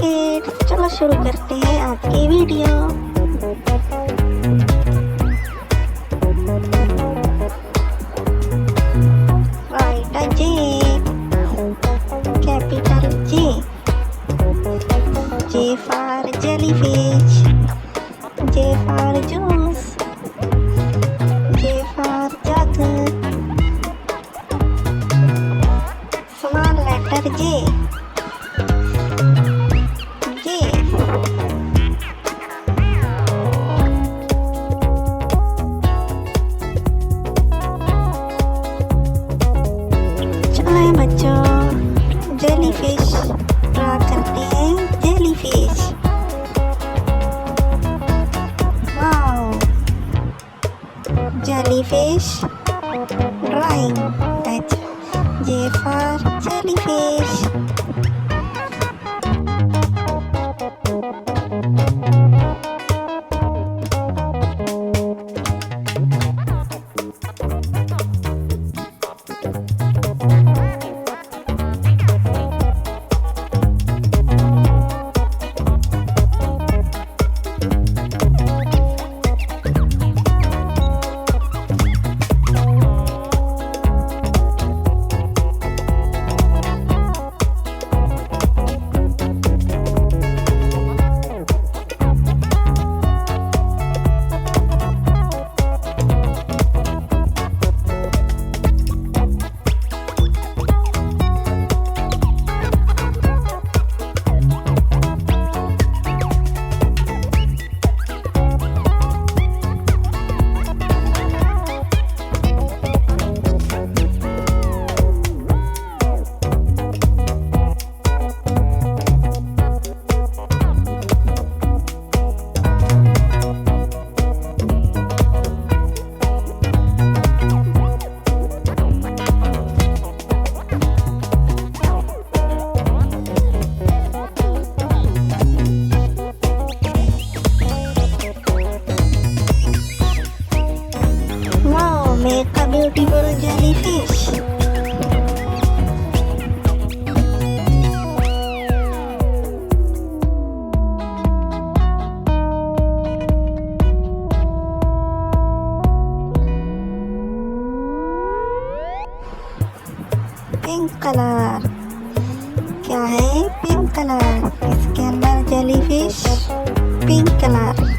Kids, चलो शुरू करते हैं आज की video. Right a J, capital J. J for jellyfish, J for juice, J for jug. Small letter J, J. चलो बच्चों, जेलीफिश ड्रा करते हैं। Jellyfish, wow, jellyfish drawing. That's J for jellyfish. Make a beautiful jellyfish. Pink colour, क्या है pink colour? इसके अंदर jellyfish pink colour.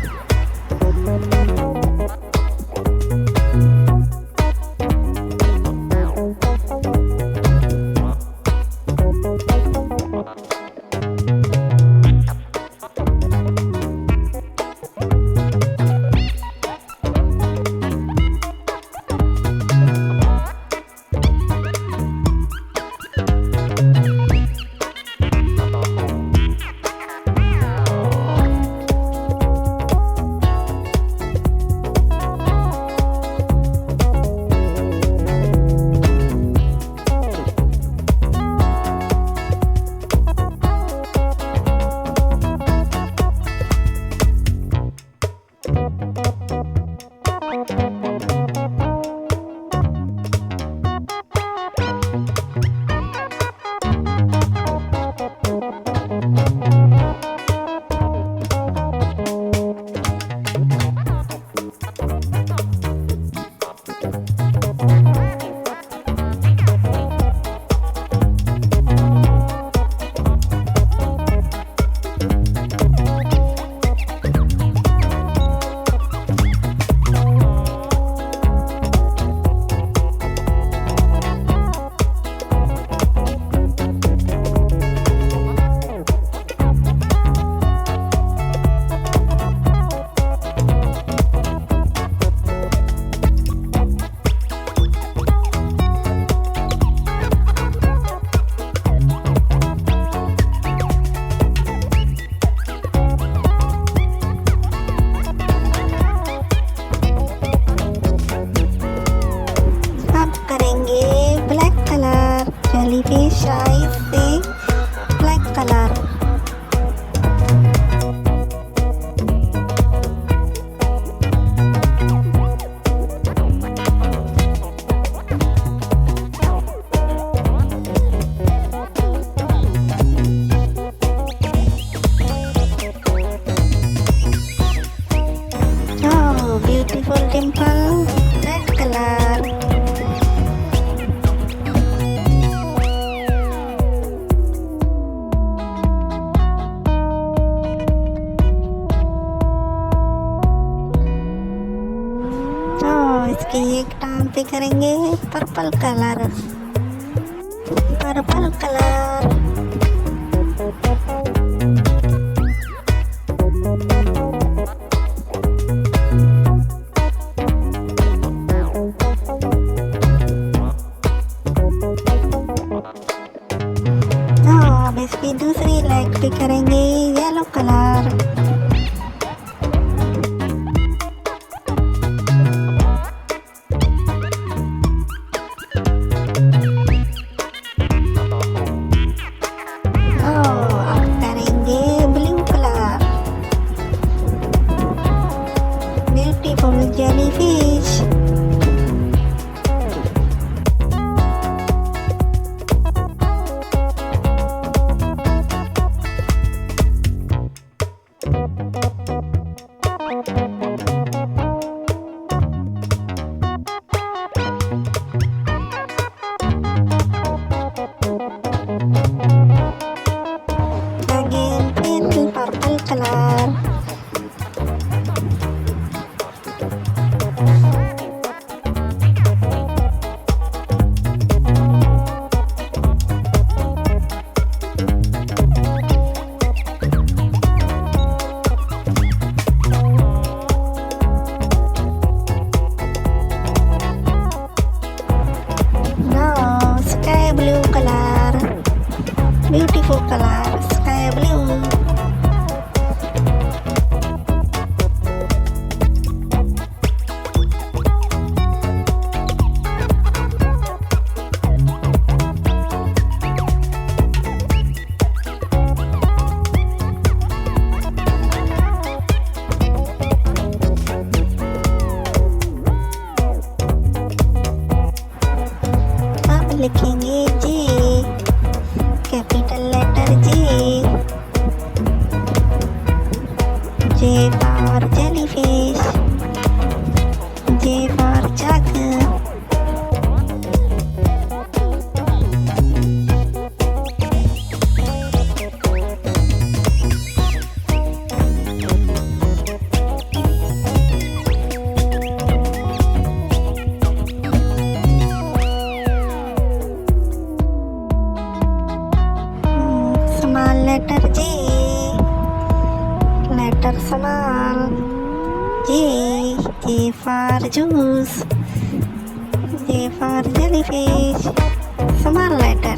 jellyfish eyes से black color. purple color. Purple color. अब इसकी दूसरी लेग पे करेंगे येलो कलर. अब करेंगे blue colour. Beautiful jellyfish. Again, pink purple color. Now, sky blue color. Beautiful color, sky blue. अब लिखेंगे G, capital letter G. J for jellyfish. J for jug. Small letter J. Letter small. J. J for juice. J for jellyfish. Small letter.